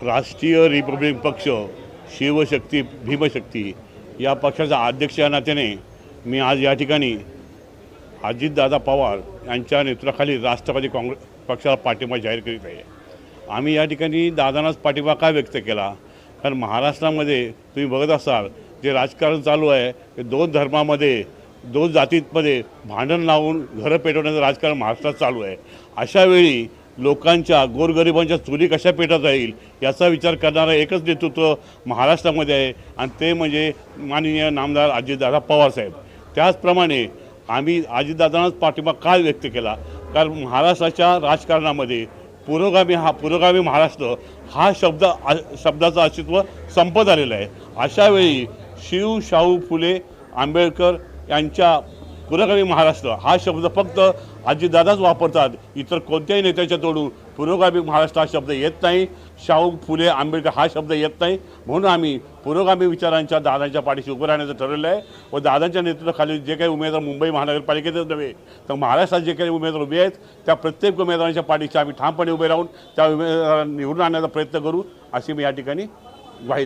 राष्ट्रीय रिपब्लिकन पक्ष शिवशक्ती भीमशक्ती या पक्षाचा अध्यक्ष या नात्याने मी आज या ठिकाणी अजितदादा पवार यांच्या नेतृत्वाखाली राष्ट्रवादी काँग्रेस पक्षाला पाठिंबा जाहीर करीत आहे। आम्ही या ठिकाणी दादांनाच पाठिंबा का व्यक्त केला, कारण महाराष्ट्रामध्ये तुम्ही बघत असाल जे राजकारण चालू आहे ते दोन धर्मामध्ये दोन जातींमध्ये भांडण लावून घरं पेटवण्याचं राजकारण महाराष्ट्रात चालू आहे। अशा वेळी लोकांच्या गोरगरिबांच्या चुली कशा पेटवता येईल याचा विचार करणारं एकच नेतृत्व महाराष्ट्रामध्ये आहे आणि ते म्हणजे माननीय नामदार अजितदादा पवार साहेब। त्याचप्रमाणे आम्ही अजितदादांनाच पाठिंबा का व्यक्त केला, कारण महाराष्ट्राच्या राजकारणामध्ये पुरोगामी महाराष्ट्र हा शब्दाचं अस्तित्व संपत आलेलं आहे। अशा वेळी शिव शाहू फुले आंबेडकर यांच्या पुरोगामी महाराष्ट्र हा शब्द फक्त अजितदादाच वापरतात, इतर कोणत्याही नेत्याच्या तोडून पुरोगामी महाराष्ट्र हा शब्द येत नाही, शाहू फुले आंबेडकर हा शब्द येत नाही। म्हणून आम्ही पुरोगामी विचारांच्या दादांच्या पाठीशी उभं राहण्याचं ठरवलं आहे व दादांच्या नेतृत्वाखाली जे काही उमेदवार मुंबई महानगरपालिकेतच नव्हे तर महाराष्ट्रात जे काही उमेदवार उभे आहेत त्या प्रत्येक उमेदवारांच्या पाठीशी आम्ही ठामपणे उभे राहून त्या उमेदवारांना निवडून आणण्याचा प्रयत्न करू अशी मी या ठिकाणी ग्वाही